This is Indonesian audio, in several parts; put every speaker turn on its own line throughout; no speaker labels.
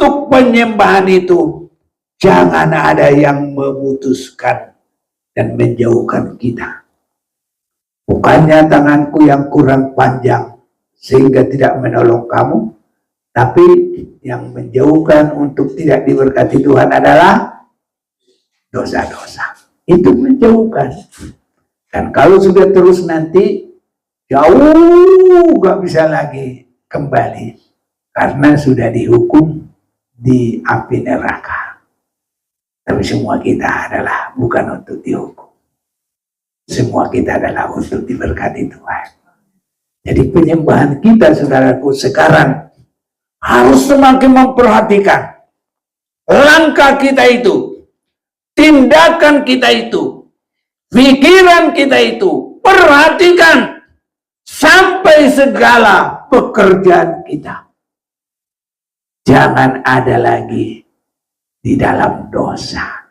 untuk penyembahan itu jangan ada yang memutuskan dan menjauhkan kita. Bukannya tanganku yang kurang panjang sehingga tidak menolong kamu, tapi yang menjauhkan untuk tidak diberkati Tuhan adalah dosa-dosa. Itu menjauhkan. Dan kalau sudah terus nanti jauh gak bisa lagi kembali karena sudah dihukum di api neraka. Tapi semua kita adalah bukan untuk dihukum. Semua kita adalah untuk diberkati Tuhan. Jadi penyembahan kita, saudaraku, sekarang harus semakin memperhatikan langkah kita itu, tindakan kita itu, pikiran kita itu. Perhatikan sampai segala pekerjaan kita. Jangan ada lagi di dalam dosa.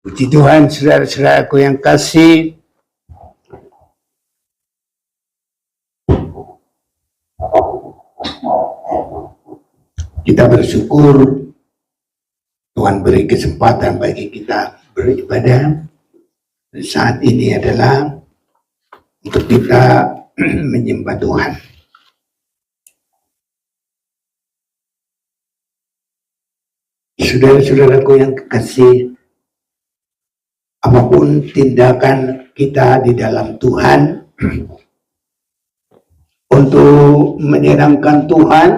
Puji Tuhan, saudara-saudaraku yang kasih. Kita bersyukur Tuhan beri kesempatan bagi kita beribadah. Saat ini adalah untuk kita menyembah Tuhan. Saudara-saudaraku yang kekasih, apapun tindakan kita di dalam Tuhan untuk menyenangkan Tuhan,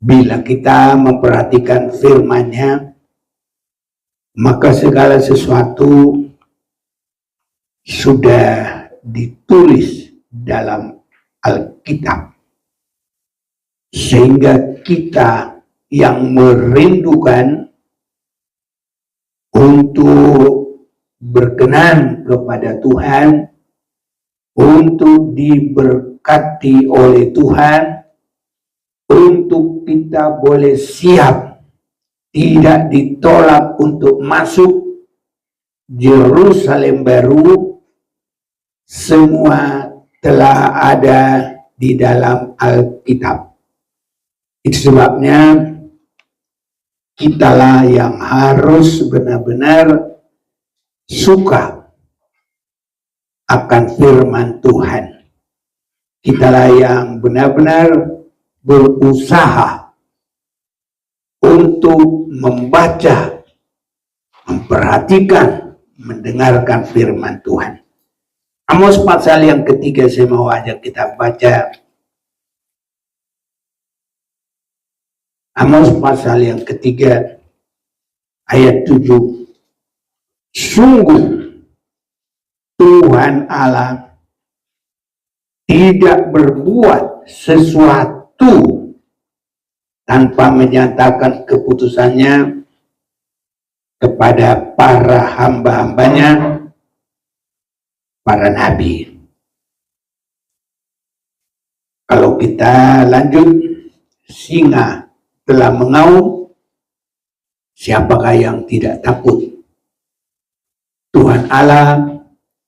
bila kita memperhatikan firman-Nya, maka segala sesuatu sudah ditulis dalam Alkitab, sehingga kita yang merindukan untuk berkenan kepada Tuhan, untuk diberkati oleh Tuhan, untuk kita boleh siap, tidak ditolak untuk masuk Yerusalem baru, semua telah ada di dalam Alkitab. Itu sebabnya kitalah yang harus benar-benar suka akan firman Tuhan. Kitalah yang benar-benar berusaha untuk membaca, memperhatikan, mendengarkan firman Tuhan. Amos pasal yang ketiga saya mau ajak kita baca. Amos pasal yang ketiga ayat 7. Sungguh Tuhan Allah tidak berbuat sesuatu tanpa menyatakan keputusannya kepada para hamba-hambanya, para nabi. Kalau kita lanjut, singa telah mengaum, siapakah yang tidak takut? Tuhan Allah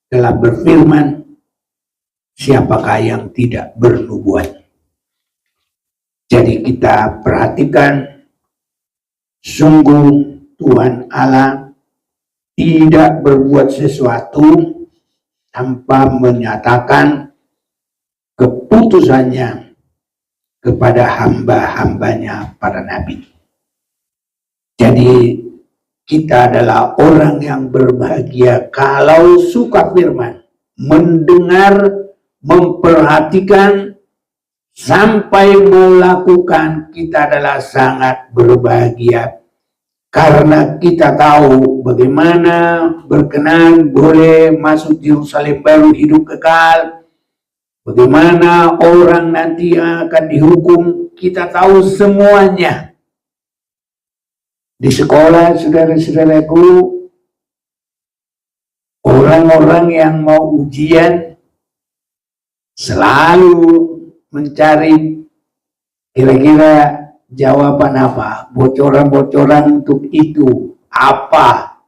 telah berfirman, siapakah yang tidak bernubuat? Jadi kita perhatikan, sungguh Tuhan Allah tidak berbuat sesuatu tanpa menyatakan keputusannya kepada hamba-hambanya para nabi. Jadi kita adalah orang yang berbahagia kalau suka firman, mendengar, memperhatikan, sampai melakukan. Kita adalah sangat berbahagia karena kita tahu bagaimana berkenan boleh masuk Yerusalem baru, hidup kekal. Bagaimana orang nanti yang akan dihukum, kita tahu semuanya. Di sekolah, saudara-saudaraku, orang-orang yang mau ujian selalu mencari kira-kira jawaban apa, bocoran-bocoran untuk itu apa,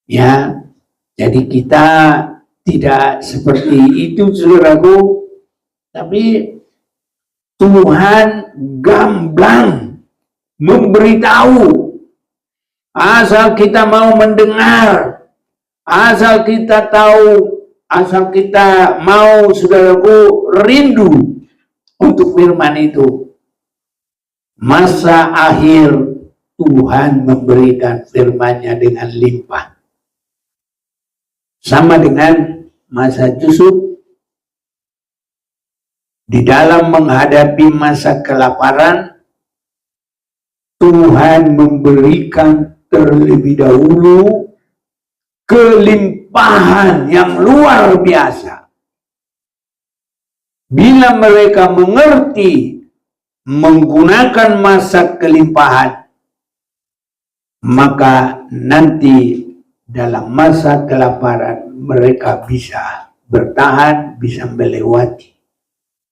ya. Jadi kita tidak seperti itu, saudaraku. Tapi Tuhan gamblang memberitahu, asal kita mau mendengar, asal kita tahu, asal kita mau, saudaraku, rindu untuk firman itu. Masa akhir Tuhan memberikan firman-Nya dengan limpah. Sama dengan masa Yusuf, di dalam menghadapi masa kelaparan, Tuhan memberikan terlebih dahulu kelimpahan yang luar biasa. Bila mereka mengerti menggunakan masa kelimpahan, maka nanti dalam masa kelaparan mereka bisa bertahan, bisa melewati.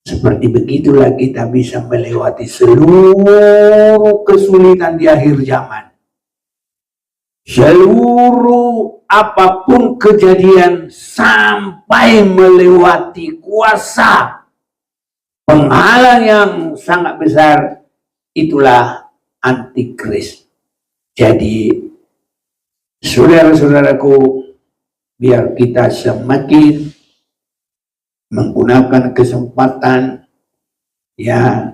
Seperti begitulah kita bisa melewati seluruh kesulitan di akhir zaman. Seluruh apapun kejadian sampai melewati kuasa penghalang yang sangat besar, itulah antikris. Jadi saudara-saudaraku, biar kita semakin menggunakan kesempatan, ya,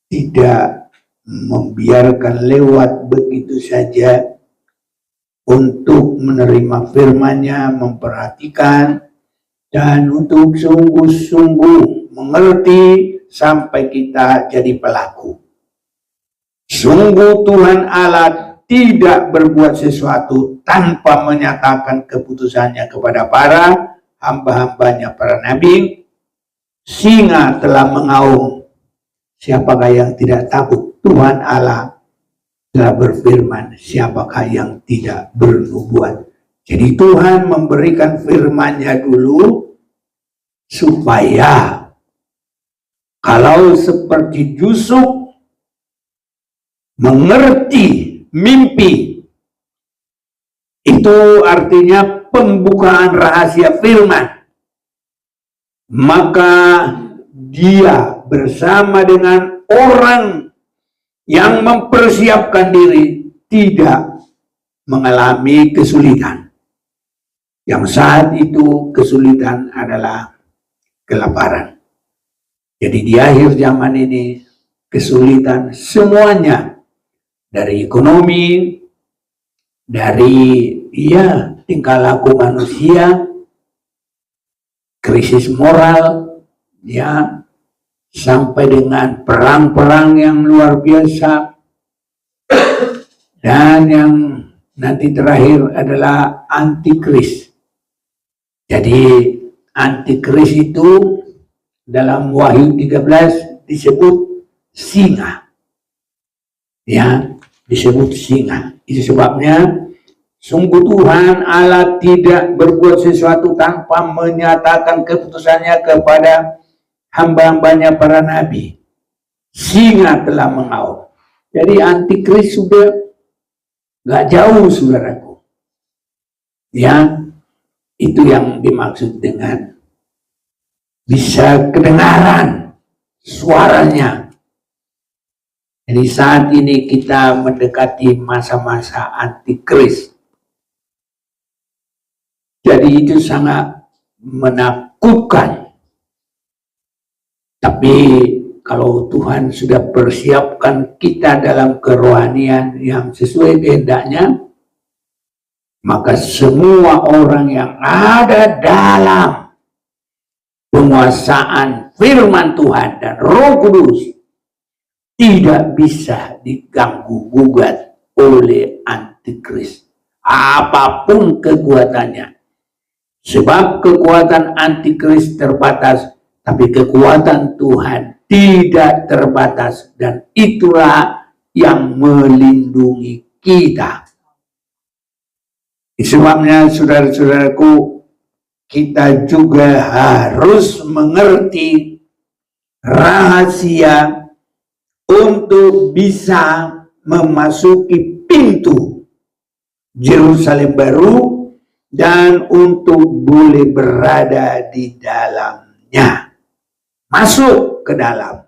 tidak membiarkan lewat begitu saja untuk menerima firman-Nya, memperhatikan, dan untuk sungguh-sungguh mengerti sampai kita jadi pelaku. Sungguh Tuhan Allah tidak berbuat sesuatu tanpa menyatakan keputusannya kepada para hamba-hambanya, para nabi. Singa telah mengaum, siapakah yang tidak takut? Tuhan Allah telah berfirman, siapakah yang tidak bernubuat? Jadi Tuhan memberikan firman-Nya dulu, supaya kalau seperti Yusuf mengerti mimpi, itu artinya pembukaan rahasia firman, maka dia bersama dengan orang yang mempersiapkan diri tidak mengalami kesulitan. Yang saat itu kesulitan adalah kelaparan. Jadi di akhir zaman ini kesulitan semuanya, dari ekonomi, dari tingkah laku manusia, krisis moral, ya, sampai dengan perang-perang yang luar biasa, dan yang nanti terakhir adalah antikris. Jadi antikris itu dalam Wahyu 13 disebut singa, ya, disebut singa. Itu sebabnya sungguh Tuhan Allah tidak berbuat sesuatu tanpa menyatakan keputusannya kepada hamba-hambanya para nabi. Singa telah mengaum. Jadi antikris sudah gak jauh, saudaraku. Ya, itu yang dimaksud dengan bisa kedengaran suaranya. Jadi saat ini kita mendekati masa-masa antikris. Jadi itu sangat menakutkan. Tapi kalau Tuhan sudah persiapkan kita dalam kerohanian yang sesuai kehendaknya, maka semua orang yang ada dalam penguasaan firman Tuhan dan Roh Kudus tidak bisa diganggu gugat oleh antikris, apapun kekuatannya. Sebab kekuatan antikris terbatas, tapi kekuatan Tuhan tidak terbatas, dan itulah yang melindungi kita. Sebabnya saudara-saudaraku, kita juga harus mengerti rahasia untuk bisa memasuki pintu Yerusalem baru dan untuk boleh berada di dalamnya. masuk ke dalam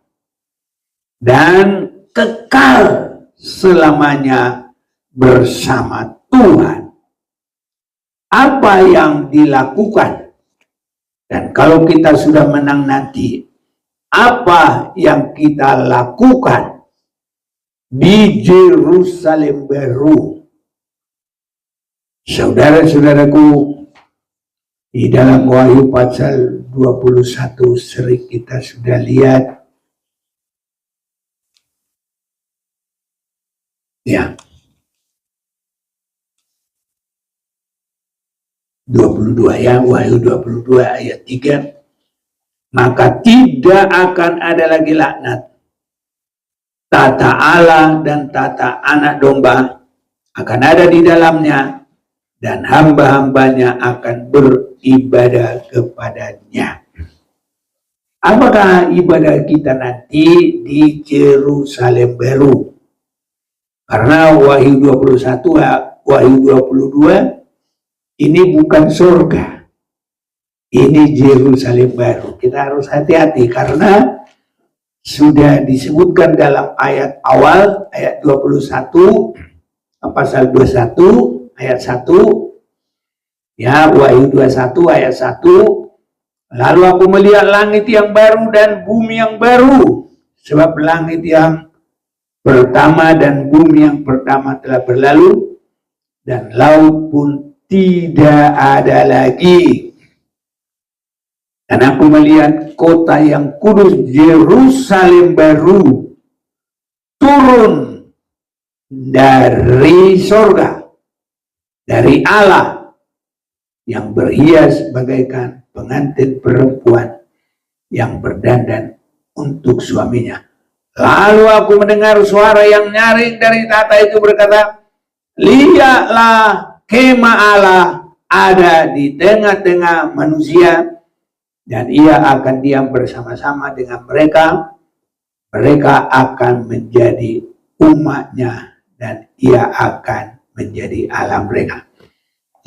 dan kekal selamanya bersama Tuhan. Apa yang dilakukan, dan kalau kita sudah menang nanti, apa yang kita lakukan di Yerusalem baru? Saudara-saudaraku, di dalam Wahyu pasal 21 sering kita sudah lihat, ya, 22 ya, Wahyu 22 ayat 3, maka tidak akan ada lagi laknat. Tata Allah dan tata anak domba akan ada di dalamnya, dan hamba-hambanya akan beribadah kepadanya. Apakah ibadah kita nanti di Yerusalem baru? Karena Wahyu 21, Wahyu 22 ini bukan surga, ini Yerusalem baru. Kita harus hati-hati karena sudah disebutkan dalam ayat awal, ayat 21, pasal 21, ayat 1, ya, Wahyu 21 ayat 1, lalu aku melihat langit yang baru dan bumi yang baru, sebab langit yang pertama dan bumi yang pertama telah berlalu, dan laut pun tidak ada lagi. Dan aku melihat kota yang kudus, Yerusalem baru, turun dari surga, dari Allah, yang berhias bagaikan pengantin perempuan yang berdandan untuk suaminya. Lalu aku mendengar suara yang nyaring dari tahta itu berkata, lihatlah, kemah Allah ada di tengah-tengah manusia, dan ia akan diam bersama-sama dengan mereka. Mereka akan menjadi umatnya, dan ia akan menjadi Allah mereka.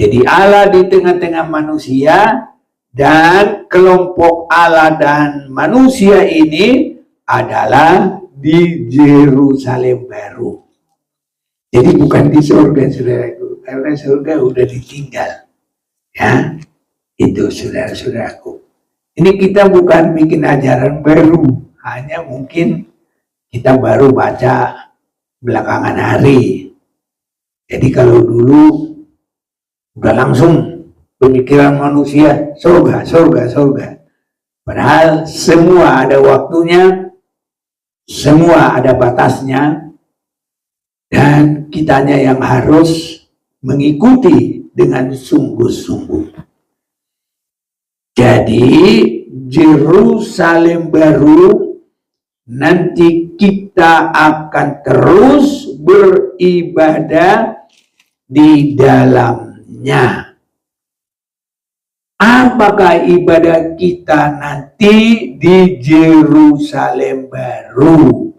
Jadi Allah di tengah-tengah manusia, dan kelompok Allah dan manusia ini adalah di Yerusalem baru. Jadi bukan di surga, saudaraku, karena surga udah ditinggal. Ya, itu saudara-saudaraku. Ini kita bukan bikin ajaran baru, hanya mungkin kita baru baca belakangan hari. Jadi kalau dulu udah langsung pemikiran manusia surga, surga, surga. Padahal semua ada waktunya, semua ada batasnya, dan kitanya yang harus mengikuti dengan sungguh-sungguh. Jadi Yerusalem baru nanti kita akan terus beribadah di dalamnya. Apakah ibadah kita nanti di Yerusalem baru?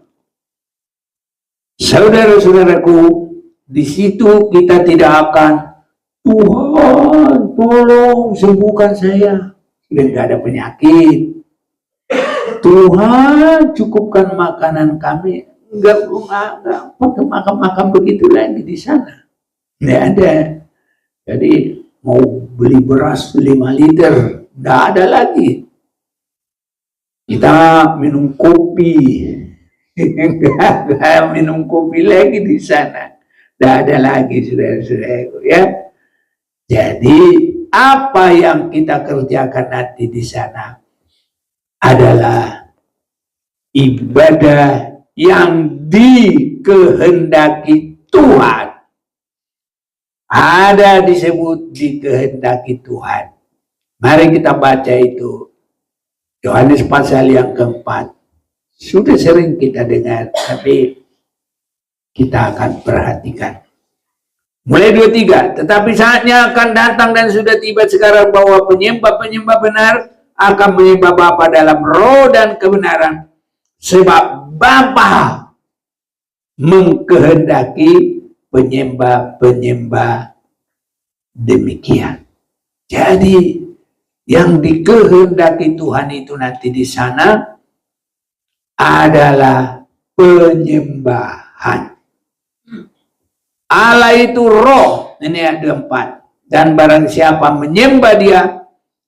Saudara-saudaraku, di situ kita tidak akan, Tuhan tolong sembuhkan saya, sudah tidak ada penyakit. Tuhan cukupkan makanan kami. Enggak pakai makan-makan begitu lagi di sana. Tidak ada. Jadi mau beli beras 5 liter, tidak ada lagi. Kita minum kopi, enggak minum kopi lagi di sana. Tidak ada lagi, saudara-saudara, ya. Jadi apa yang kita kerjakan nanti di sana adalah ibadah yang dikehendaki Tuhan. Ada disebut dikehendaki Tuhan. Mari kita baca itu. Yohanes pasal yang keempat. Sudah sering kita dengar, tapi kita akan perhatikan. Mulai 23, tetapi saatnya akan datang dan sudah tiba sekarang bahwa penyembah-penyembah benar akan menyembah Bapa dalam roh dan kebenaran, sebab Bapa mengkehendaki penyembah-penyembah demikian. Jadi yang dikehendaki Tuhan itu nanti di sana adalah penyembahan. Allah itu roh, ini ada 4. Dan barang siapa menyembah dia,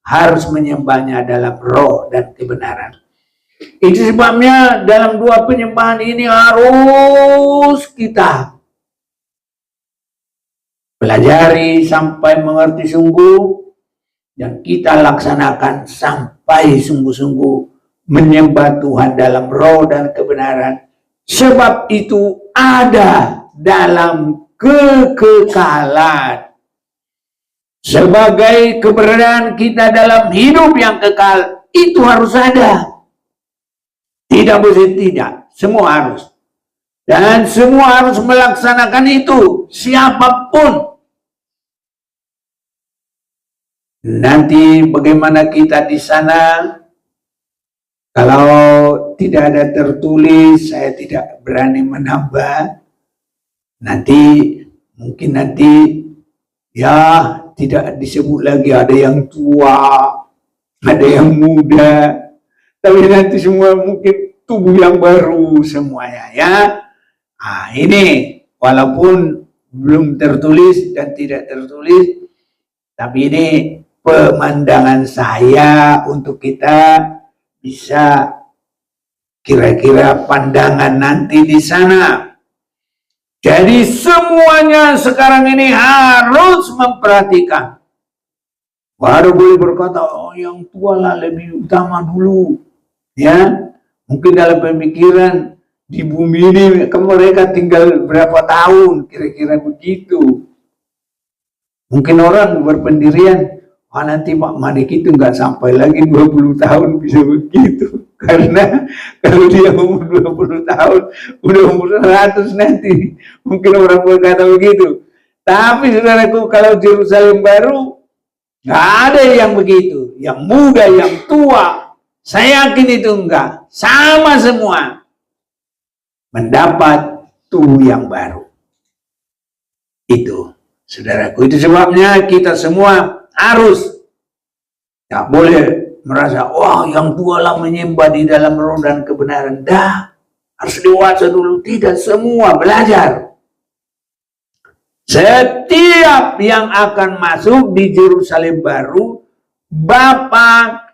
harus menyembahnya dalam roh dan kebenaran. Itu sebabnya dalam 2 penyembahan ini harus kita pelajari sampai mengerti sungguh, dan kita laksanakan sampai sungguh-sungguh menyembah Tuhan dalam roh dan kebenaran. Sebab itu ada dalam kekekalan. Sebagai keberadaan kita dalam hidup yang kekal, itu harus ada. Tidak boleh tidak, semua harus. Dan semua harus melaksanakan itu, siapapun. Nanti bagaimana kita di sana, kalau tidak ada tertulis, saya tidak berani menambah. Mungkin nanti ya tidak disebut lagi ada yang tua, ada yang muda, tapi nanti semua mungkin tubuh yang baru semuanya ya. Nah, ini walaupun belum tertulis dan tidak tertulis, tapi ini pemandangan saya untuk kita bisa kira-kira pandangan nanti di sana. Jadi semuanya sekarang ini harus memperhatikan. Baru boleh berkata, oh yang tua lah lebih utama dulu. Ya, mungkin dalam pemikiran di bumi ini mereka tinggal berapa tahun, kira-kira begitu. Mungkin orang berpendirian, nanti Pak Manik itu nggak sampai lagi 20 tahun bisa begitu. Karena kalau dia umur 20 tahun, udah umur 100 nanti. Mungkin orang berkata begitu. Tapi saudaraku, kalau Yerusalem baru, nggak ada yang begitu. Yang muda, yang tua, saya yakin itu enggak. Sama semua. Mendapat tubuh yang baru. Itu. Saudaraku, itu sebabnya kita semua harus tak boleh merasa, wah yang tua lah menyembah di dalam roh dan kebenaran. Dah, harus dewasa dulu. Tidak, semua belajar. Setiap yang akan masuk di Yerusalem baru, Bapa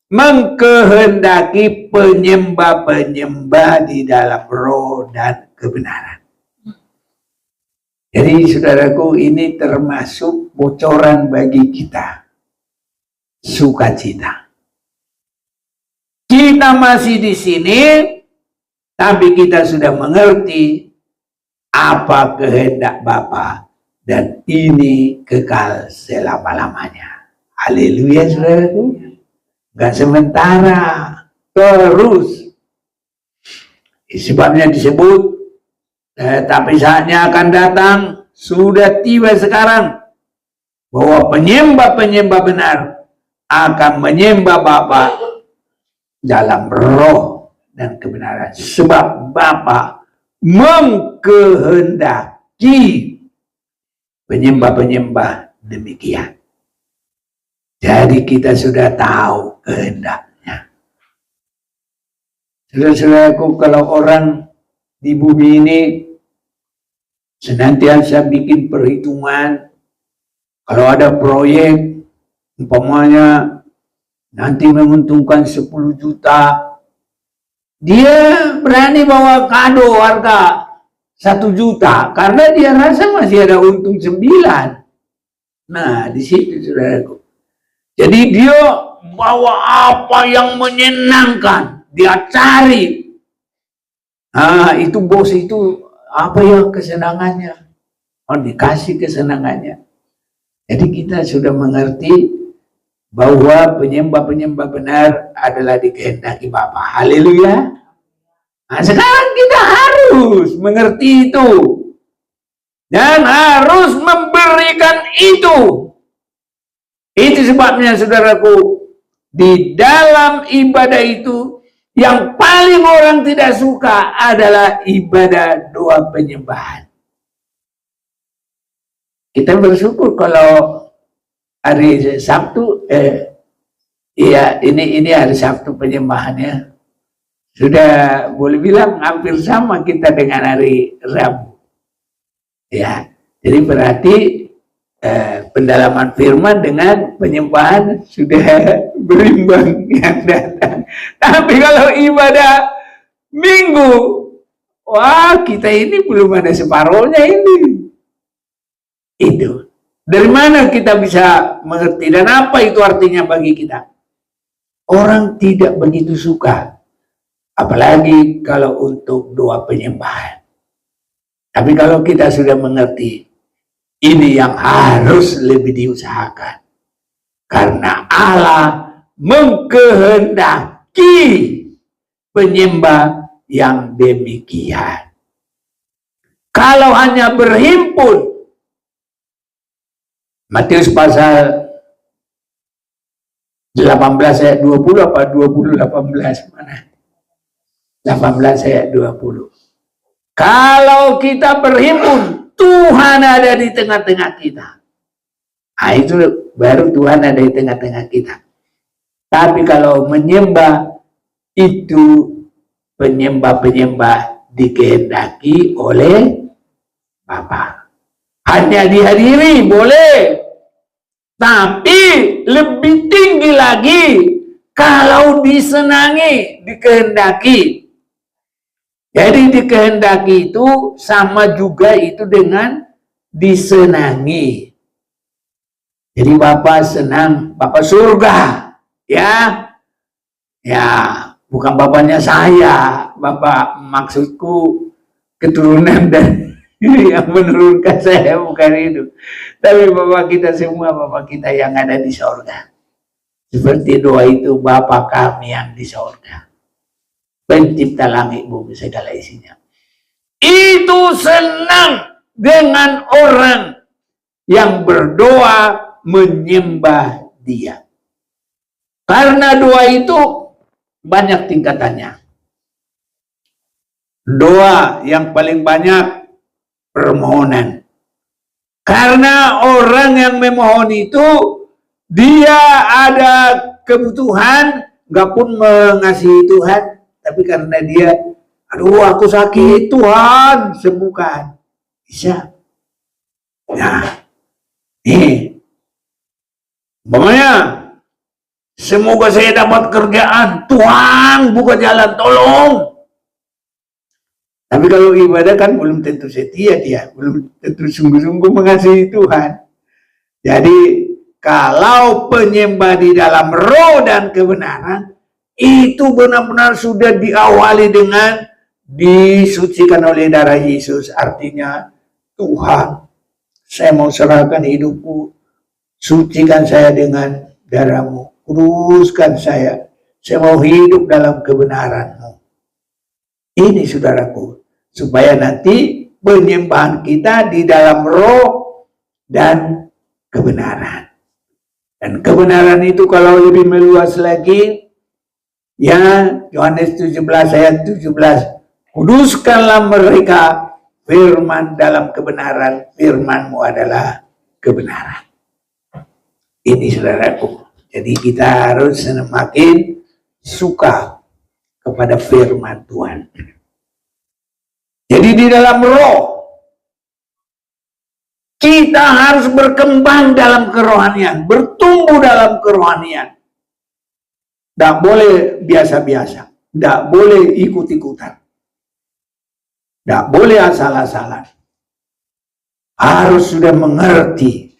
mengkehendaki penyembah-penyembah di dalam roh dan kebenaran. Jadi saudaraku, ini termasuk bocoran bagi kita. Sukacita. Kita masih di sini, tapi kita sudah mengerti apa kehendak Bapa, dan ini kekal selama-lamanya. Haleluya saudaraku. Gak sementara, terus. Sebabnya disebut, tapi saatnya akan datang, sudah tiba sekarang, bahwa penyembah-penyembah benar akan menyembah Bapa dalam roh dan kebenaran. Sebab Bapa mengkehendaki penyembah-penyembah demikian. Jadi kita sudah tahu kehendaknya. Saudara-saudaraku, kalau orang di bumi ini senantiasa bikin perhitungan, kalau ada proyek, umpamanya nanti menguntungkan 10 juta, dia berani bawa kado harga 1 juta, karena dia rasa masih ada untung 9. Nah, di situ saudaraku. Jadi dia bawa apa yang menyenangkan, dia cari. Nah, itu bos itu apa ya kesenangannya? Oh, dikasih kesenangannya. Jadi kita sudah mengerti bahwa penyembah-penyembah benar adalah dikehendaki Bapa. Haleluya. Nah, sekarang kita harus mengerti itu dan harus memberikan itu. Itu sebabnya saudaraku, di dalam ibadah itu yang paling orang tidak suka adalah ibadah doa penyembahan. Kita bersyukur kalau hari Sabtu, Iya, ini hari Sabtu penyembahannya. Sudah boleh bilang hampir sama kita dengan hari Rabu. Ya, jadi berarti pendalaman firman dengan penyembahan sudah berimbang yang datang. Tapi kalau ibadah Minggu, wah kita ini belum ada separohnya ini. Itu. Dari mana kita bisa mengerti dan apa itu artinya bagi kita? Orang tidak begitu suka, apalagi kalau untuk doa penyembahan. Tapi kalau kita sudah mengerti, ini yang harus lebih diusahakan. Karena Allah mengkehendaki penyembah yang demikian. Kalau hanya berhimpun, Matius pasal 18 ayat 20 apa 20 18 mana? 18 ayat 20. Kalau kita berhimpun, Tuhan ada di tengah-tengah kita. Nah, itu baru Tuhan ada di tengah-tengah kita. Tapi kalau menyembah, itu penyembah-penyembah dikehendaki oleh Bapa. Hanya dihadiri boleh, tapi lebih tinggi lagi kalau disenangi, dikehendaki. Jadi dikehendaki itu sama juga itu dengan disenangi. Jadi Bapa senang, Bapa surga, ya, bukan bapaknya saya, Bapak maksudku keturunan dan yang menurunkan saya bukan itu. Tapi Bapak kita semua, Bapak kita yang ada di sorga. Seperti doa itu, Bapa kami yang di sorga, pencipta langit bumi segala isinya. Itu senang dengan orang yang berdoa menyembah Dia. Karena doa itu banyak tingkatannya. Doa yang paling banyak permohonan. Karena orang yang memohon itu dia ada kebutuhan, nggak pun mengasihi Tuhan, tapi karena dia, aduh aku sakit, Tuhan sembuhkan, bisa. Nah, nih, umpamanya, semoga saya dapat kerjaan, Tuhan buka jalan, tolong. Tapi kalau ibadah kan belum tentu setia dia, belum tentu sungguh-sungguh mengasihi Tuhan. Jadi kalau penyembah di dalam roh dan kebenaran, itu benar-benar sudah diawali dengan disucikan oleh darah Yesus. Artinya, Tuhan, saya mau serahkan hidupku, sucikan saya dengan darah-Mu, kuduskan saya mau hidup dalam kebenaran-Mu. Ini saudaraku, supaya nanti penyembahan kita di dalam roh dan kebenaran. Dan kebenaran itu kalau lebih meluas lagi, ya Yohanes 17 ayat 17, kuduskanlah mereka firman dalam kebenaran, firman-Mu adalah kebenaran. Ini saudaraku, jadi kita harus semakin suka kepada firman Tuhan. Jadi di dalam roh, kita harus berkembang dalam kerohanian, bertumbuh dalam kerohanian. Tidak boleh biasa-biasa, tidak boleh ikut-ikutan, tidak boleh asal-asalan. Harus sudah mengerti.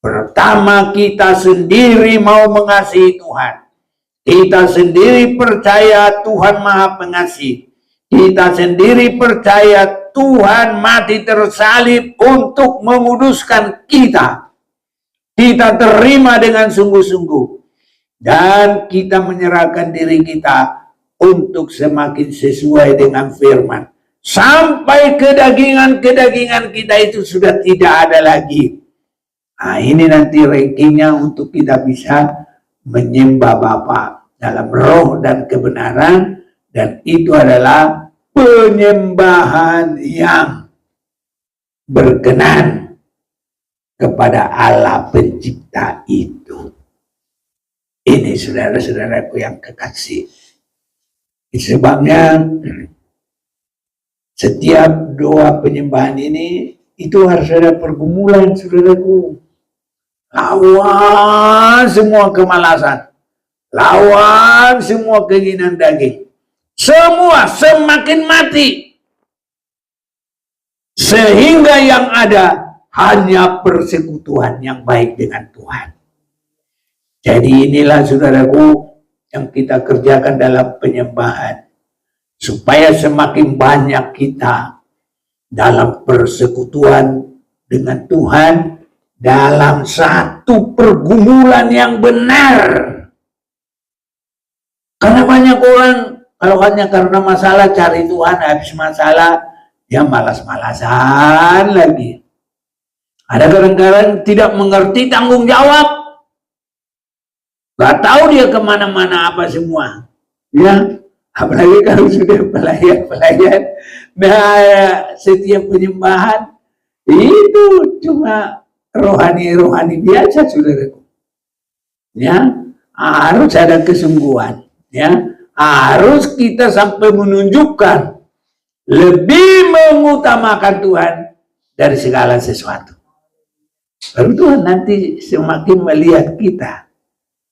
Pertama kita sendiri mau mengasihi Tuhan. Kita sendiri percaya Tuhan Maha Pengasih. Kita sendiri percaya Tuhan mati tersalib untuk menguduskan kita. Kita terima dengan sungguh-sungguh. Dan kita menyerahkan diri kita untuk semakin sesuai dengan firman. Sampai kedagingan-kedagingan kita itu sudah tidak ada lagi. Nah, ini nanti rankingnya untuk kita bisa menyembah Bapa dalam roh dan kebenaran. Dan itu adalah penyembahan yang berkenan kepada Allah pencipta itu. Ini saudara-saudaraku yang kekasih. Sebabnya setiap doa penyembahan ini itu harus ada pergumulan, saudaraku. Lawan semua kemalasan, lawan semua keinginan daging. Semua semakin mati. Sehingga yang ada hanya persekutuan yang baik dengan Tuhan. Jadi inilah saudaraku yang kita kerjakan dalam penyembahan. Supaya semakin banyak kita dalam persekutuan dengan Tuhan, dalam satu pergumulan yang benar. Karena banyak orang, kalau hanya karena masalah cari Tuhan, habis masalah, dia malas-malasan lagi. Ada kadang-kadang tidak mengerti tanggung jawab. Gak tahu dia kemana-mana apa semua. Ya, apalagi kalau sudah pelayan-pelayan. Nah, setiap penyembahan itu cuma rohani-rohani biasa, saudaraku. Ya, harus ada kesungguhan. Ya, harus kita sampai menunjukkan lebih mengutamakan Tuhan dari segala sesuatu. Lalu Tuhan nanti semakin melihat kita.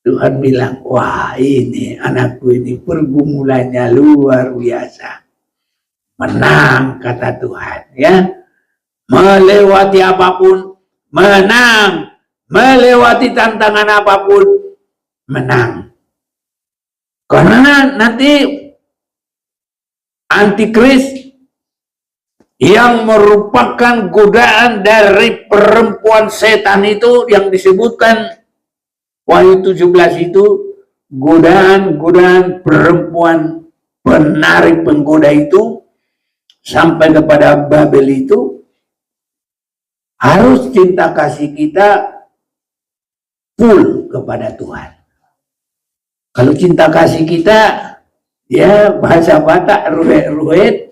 Tuhan bilang, wah ini anakku ini pergumulannya luar biasa. Menang, kata Tuhan. Ya, melewati apapun, menang. Melewati tantangan apapun, menang. Karena nanti antikris yang merupakan godaan dari perempuan setan itu yang disebutkan Wahyu 17 itu, godaan-godaan perempuan penarik penggoda itu sampai kepada Babel itu, harus cinta kasih kita full kepada Tuhan. Kalau cinta kasih kita, ya bahasa Batak ruwet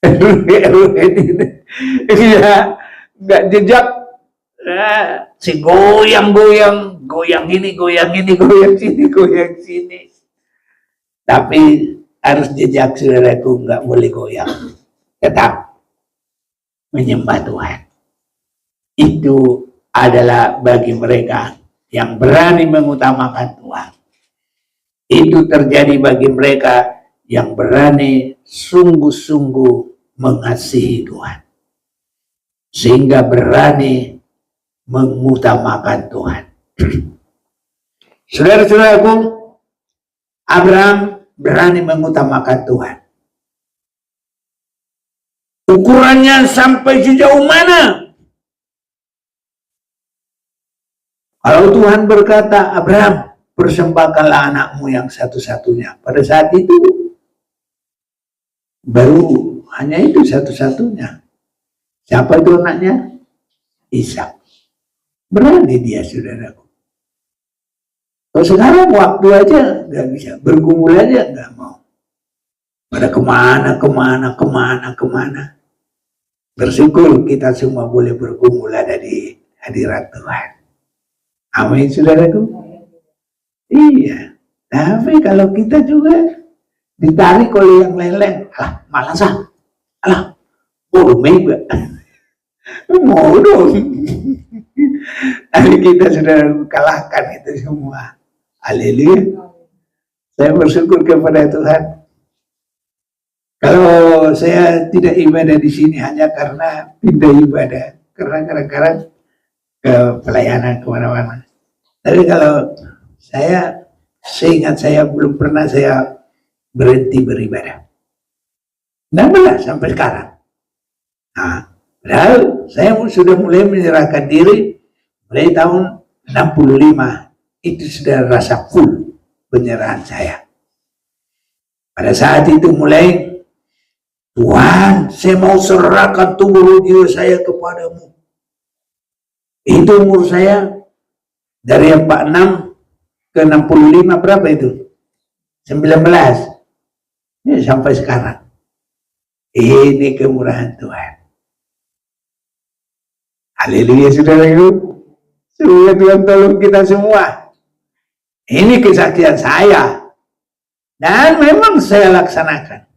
itu, ya nggak jejak. Si goyang-goyang, goyang ini, goyang sini. Tapi harus jejak, saudaraku, nggak boleh goyang. Tetap menyembah Tuhan. Itu adalah bagi mereka yang berani mengutamakan Tuhan. Itu terjadi bagi mereka yang berani sungguh-sungguh mengasihi Tuhan. Sehingga berani mengutamakan Tuhan. Saudara-saudaraku, Abraham berani mengutamakan Tuhan. Ukurannya sampai sejauh mana? Kalau Tuhan berkata, Abraham, persembahkanlah anakmu yang satu-satunya. Pada saat itu, baru hanya itu satu-satunya. Siapa itu anaknya? Ishak. Berani dia, saudaraku. Kalau sekarang waktu aja nggak bisa, bergumul aja nggak mau. Pada kemana. Bersyukur kita semua boleh bergumul ada di hadirat Tuhan. Amin, saudaraku. Iya. Tapi kalau kita juga ditarik oleh yang lain-lain, malas bodoh juga. Mau dong. Tapi kita sudah kalahkan itu semua. Haleluya. Saya bersyukur kepada Tuhan. Kalau saya tidak ibadah di sini hanya karena pindah ibadah, karena kadang-kadang ke pelayanan kemana-mana. Tapi kalau saya seingat saya belum pernah saya berhenti beribadah. Nah, sampai sekarang. Nah, padahal saya sudah mulai menyerahkan diri mulai tahun 65. Itu sudah rasa full penyerahan saya. Pada saat itu mulai, Tuhan, saya mau serahkan tubuh jiwa saya kepadamu. Itu umur saya dari 46 ke 65 berapa itu? 19. Ya, sampai sekarang. Ini kemurahan Tuhan. Haleluya, saudara-saudaraku. Semoga Tuhan tolong kita semua. Ini kesaksian saya. Dan memang saya laksanakan.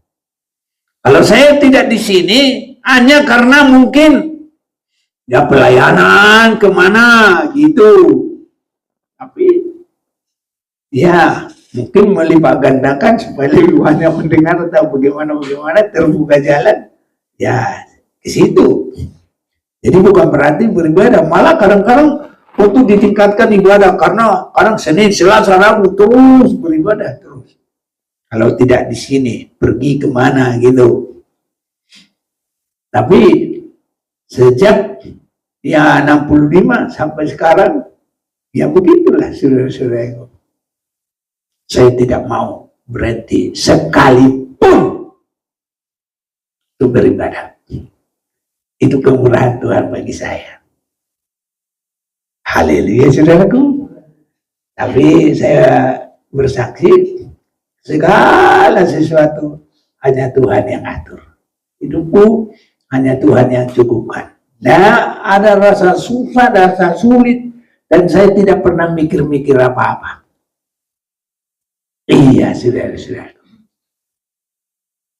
Kalau saya tidak di sini, hanya karena mungkin ya pelayanan kemana gitu. Tapi ya mungkin melipat gandakan supaya lebih banyak mendengar atau bagaimana terbuka jalan. Ya ke situ. Jadi bukan berarti beribadah, malah kadang-kadang untuk ditingkatkan ibadah karena kadang Senin, Selasa, Rabu terus beribadah terus. Kalau tidak di sini, pergi kemana gitu. Tapi sejak ya 65 sampai sekarang, ya begitulah saudara-saudara. Saya tidak mau berhenti sekalipun untuk beribadah. Itu kemurahan Tuhan bagi saya. Haleluya saudaraku. Tapi saya bersaksi segala sesuatu hanya Tuhan yang atur. Hidupku hanya Tuhan yang cukupkan. Nah, ada rasa susah, rasa sulit, dan saya tidak pernah mikir-mikir apa-apa. Iya saudara-saudara.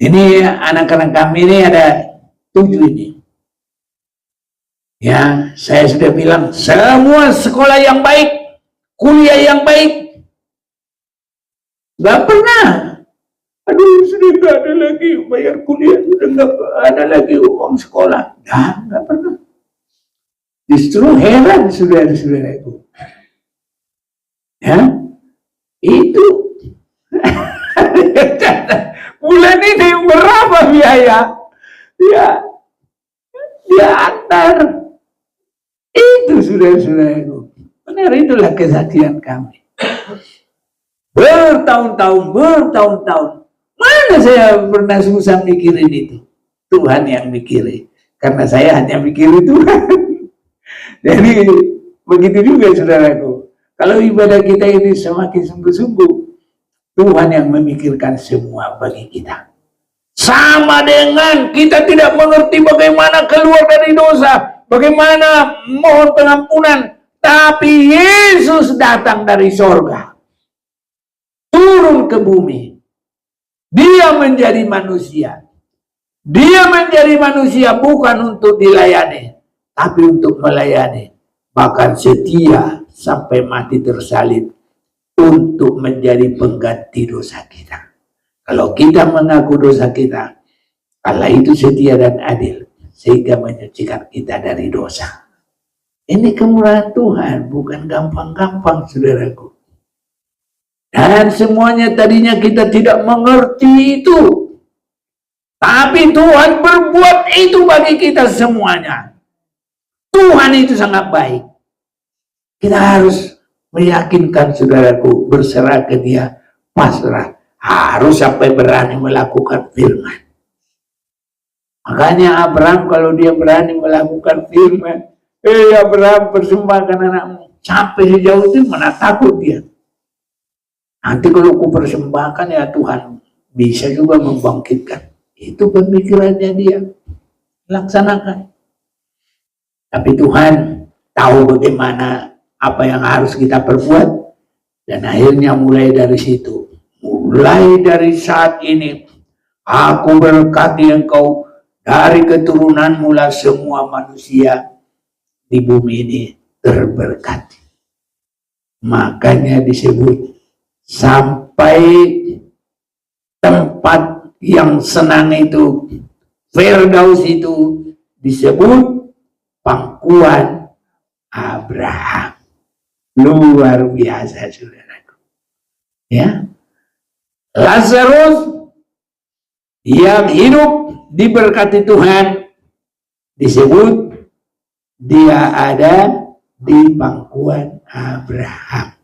Ini anak-anak kami ini ada 7 ini. Ya, saya sudah bilang semua sekolah yang baik, kuliah yang baik, gak pernah. Aduh, sudah gak ada lagi bayar kuliah, sudah gak ada lagi uang sekolah. Nah, gak pernah. Justru heran saudara-saudara itu. Ya, itu bulan ini berapa biaya? Ya, dia antar. Itu saudara-saudaraku. Benar, itulah kesaksian kami. Bertahun-tahun. Mana saya pernah susah mikirin itu? Tuhan yang mikirin. Karena saya hanya mikirin Tuhan. Jadi begitu juga saudaraku. Kalau ibadah kita ini semakin sungguh-sungguh, Tuhan yang memikirkan semua bagi kita. Sama dengan kita tidak mengerti bagaimana keluar dari dosa, bagaimana mohon pengampunan, tapi Yesus datang dari sorga, turun ke bumi. Dia menjadi manusia. Dia menjadi manusia bukan untuk dilayani, tapi untuk melayani. Bahkan setia sampai mati tersalib untuk menjadi pengganti dosa kita. Kalau kita mengaku dosa kita, Allah itu setia dan adil, sehingga menyucikan kita dari dosa. Ini kemurahan Tuhan, bukan gampang-gampang saudaraku. Dan semuanya tadinya kita tidak mengerti itu. Tapi Tuhan berbuat itu bagi kita semuanya. Tuhan itu sangat baik. Kita harus meyakinkan saudaraku, berserah ke Dia, pasrah. Harus sampai berani melakukan firman. Makanya Abraham kalau dia berani melakukan firman, Abraham persembahkan anakmu. Sampai sejauh itu mana takut dia. Nanti kalau ku persembahkan ya Tuhan bisa juga membangkitkan. Itu pemikirannya dia. Laksanakan. Tapi Tuhan tahu bagaimana apa yang harus kita perbuat. Dan akhirnya mulai dari situ. Mulai dari saat ini, aku berkati engkau dari keturunanmu lah semua manusia di bumi ini terberkati. Makanya disebut sampai tempat yang senang itu, Firdaus itu disebut pangkuan Abraham. Luar biasa saudaraku. Ya. Lazarus yang hidup diberkati Tuhan disebut dia ada di pangkuan Abraham.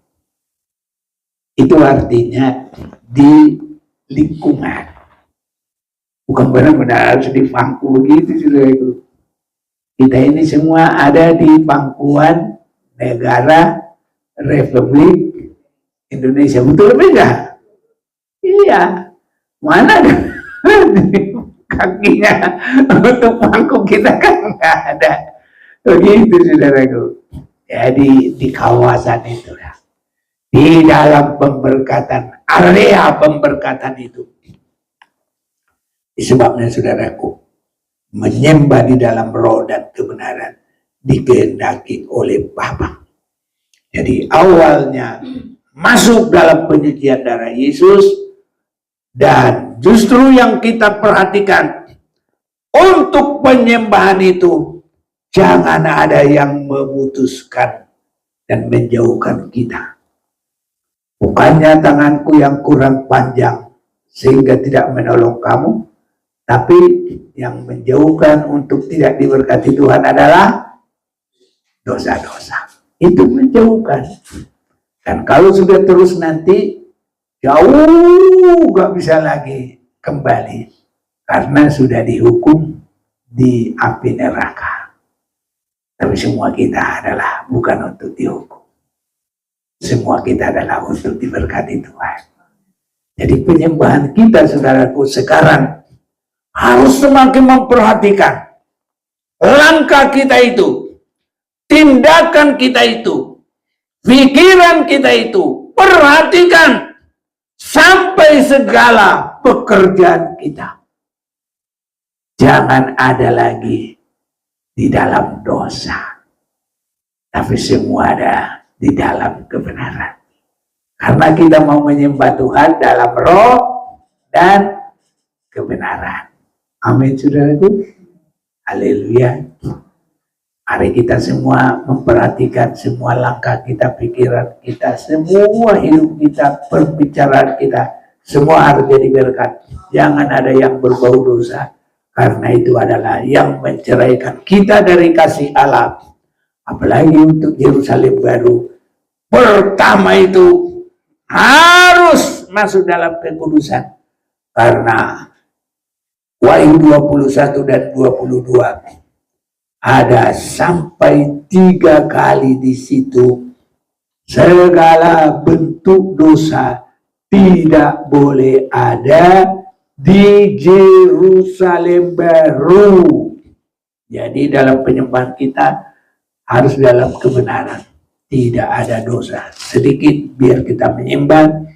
Itu artinya di lingkungan. Bukan benar-benar harus di pangku begitu saudaraku. Kita ini semua ada di pangkuan negara Republik Indonesia. Betul beda? Iya, mana kakinya untuk pangku kita kan nggak ada. Begitu saudaraku. Jadi di kawasan itu ya. di dalam pemberkatan, area pemberkatan itu. Sebabnya saudaraku, menyembah di dalam roh dan kebenaran dikehendaki oleh Bapa. Jadi awalnya masuk dalam penyucian darah Yesus, dan justru yang kita perhatikan untuk penyembahan itu, jangan ada yang memutuskan dan menjauhkan kita. Bukannya tanganku yang kurang panjang sehingga tidak menolong kamu, tapi yang menjauhkan untuk tidak diberkati Tuhan adalah dosa-dosa. Itu menjauhkan. Dan kalau sudah terus nanti jauh gak bisa lagi kembali, karena sudah dihukum di api neraka. Tapi semua kita adalah bukan untuk dihukum. Semua kita adalah untuk diberkati Tuhan. Jadi penyembahan kita, saudaraku, sekarang harus semakin memperhatikan langkah kita itu, tindakan kita itu, pikiran kita itu. Perhatikan sampai segala pekerjaan kita. Jangan ada lagi di dalam dosa, tapi semua ada di dalam kebenaran. Karena kita mau menyembah Tuhan dalam roh dan kebenaran. Amin, saudaraku. Haleluya. Mari kita semua memperhatikan semua langkah kita, pikiran kita, semua hidup kita, perbicaraan kita, semua harus jadi berkat. Jangan ada yang berbau dosa, karena itu adalah yang menceraikan kita dari kasih Allah. Apalagi untuk Yerusalem baru, pertama itu harus masuk dalam kekudusan. Karena Wahyu 21 dan 22 ada sampai 3 kali di situ, segala bentuk dosa tidak boleh ada di Yerusalem baru. Jadi dalam penyembahan kita harus dalam kebenaran, tidak ada dosa sedikit, biar kita menyembah.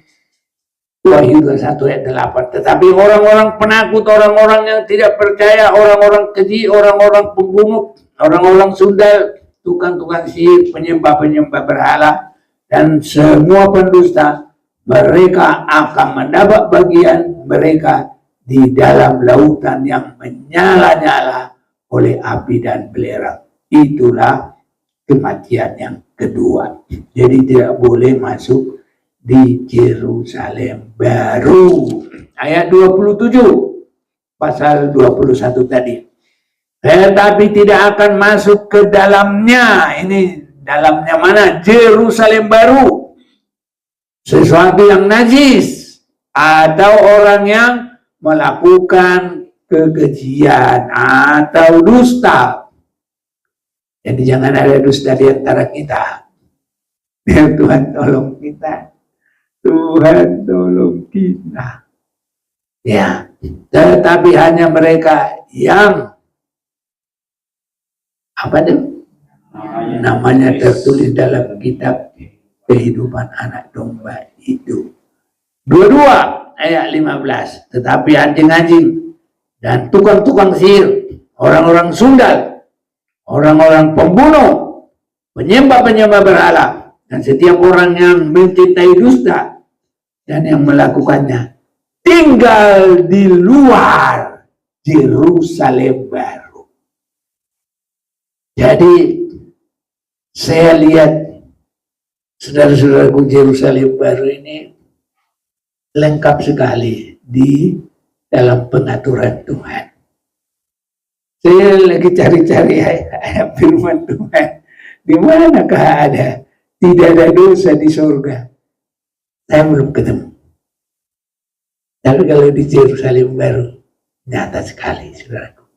Wahyu 21 ayat 8. Tetapi orang-orang penakut, orang-orang yang tidak percaya, orang-orang keji, orang-orang pembunuh, orang-orang sundal, tukang-tukang sihir, penyembah-penyembah berhala, dan semua pendusta, mereka akan mendapat bagian mereka di dalam lautan yang menyala-nyala oleh api dan belerang. Itulah kematian yang kedua. Jadi tidak boleh masuk di Yerusalem baru. Ayat 27 pasal 21 tadi. Tetapi tidak akan masuk ke dalamnya. Ini dalamnya mana? Yerusalem baru. Sesuatu yang najis atau orang yang melakukan kekejian atau dusta. Jadi jangan ada dusta di antara kita. Biar Tuhan tolong kita. Tuhan tolong kita. Ya, tetapi hanya mereka yang apa itu? Namanya tertulis dalam kitab kehidupan anak domba itu. 22 ayat 15. Tetapi anjing-anjing dan tukang-tukang sihir, orang-orang sundal, orang-orang pembunuh, penyembah-penyembah berhala, dan setiap orang yang mencintai dusta dan yang melakukannya tinggal di luar Yerusalem baru. Jadi saya lihat saudara-saudaraku, Yerusalem baru ini lengkap sekali di dalam pengaturan Tuhan. Saya lagi cari-cari ayat firman Tuhan. Di manakah ada tidak ada dosa di surga? Saya belum ketemu. Tapi kalau di Yerusalem baru, nyata sekali, saudaraku.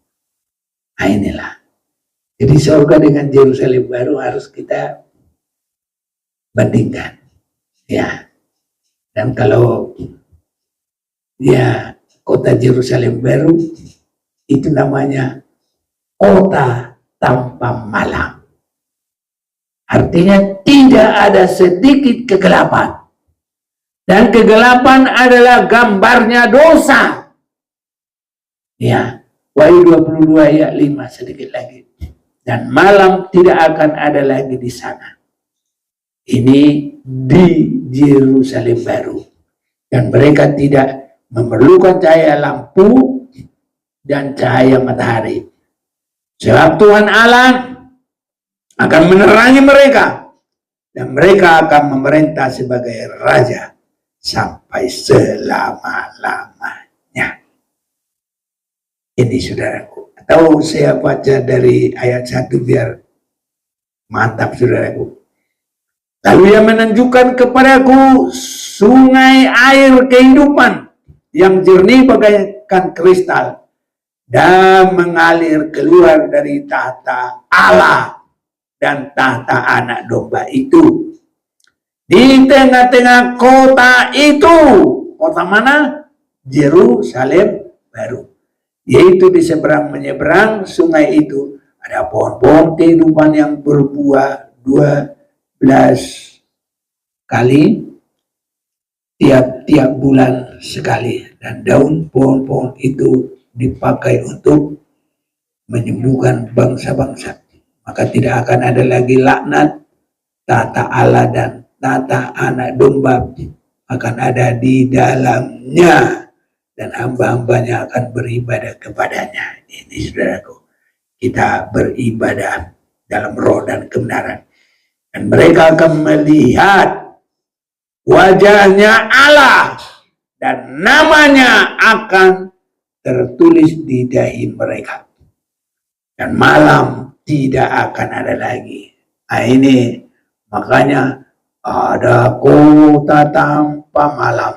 Nah inilah. Jadi surga dengan Yerusalem baru harus kita bandingkan. Ya. Dan kalau ya kota Yerusalem baru, itu namanya kota tanpa malam. Artinya tidak tidak ada sedikit kegelapan. Dan kegelapan adalah gambarnya dosa. Ya, Wahyu 22 ayat 5 sedikit lagi. Dan malam tidak akan ada lagi di sana. Ini di Yerusalem baru. Dan mereka tidak memerlukan cahaya lampu dan cahaya matahari. Sebab Tuhan Allah akan menerangi mereka. Dan mereka akan memerintah sebagai raja sampai selama-lamanya. Ini saudaraku. Atau saya baca dari ayat 1 biar mantap saudaraku. Lalu ia menunjukkan kepadaku sungai air kehidupan yang jernih bagaikan kristal dan mengalir keluar dari tahta Allah dan tahta anak domba itu. Di tengah-tengah kota itu, kota mana? Yerusalem baru. Yaitu di seberang menyeberang sungai itu ada pohon-pohon kehidupan yang berbuah 12 kali tiap-tiap bulan sekali, dan daun pohon-pohon itu dipakai untuk menyembuhkan bangsa-bangsa. Maka tidak akan ada lagi laknat. Tahta Allah dan tahta anak domba akan ada di dalamnya, dan hamba-hambanya akan beribadah kepadanya. Ini saudaraku, kita beribadah dalam roh dan kebenaran. Dan mereka akan melihat wajahnya Allah, dan namanya akan tertulis di dahi mereka. Dan malam tidak akan ada lagi. Nah, ini makanya ada kota tanpa malam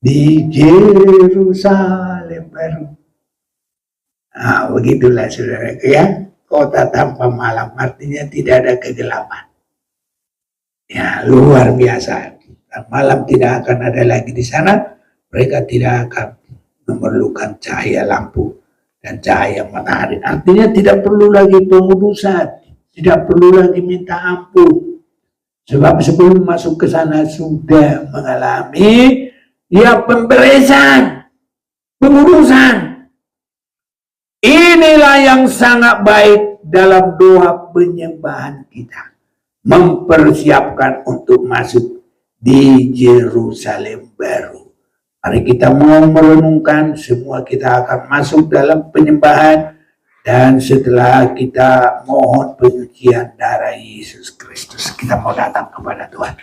di Yerusalem baru. Nah, begitulah saudaraku ya. Kota tanpa malam artinya tidak ada kegelapan. Ya, luar biasa. Dan malam tidak akan ada lagi di sana. Mereka tidak akan memerlukan cahaya lampu dan cahaya matahari. Artinya tidak perlu lagi pengudusan, tidak perlu lagi minta ampun. Sebab sebelum masuk ke sana sudah mengalami pemberesan, pengudusan. Inilah yang sangat baik dalam doa penyembahan kita. Mempersiapkan untuk masuk di Yerusalem baru. Mari kita mau merenungkan, semua kita akan masuk dalam penyembahan. Dan setelah kita mohon penyucian darah Yesus Kristus, kita mau datang kepada Tuhan.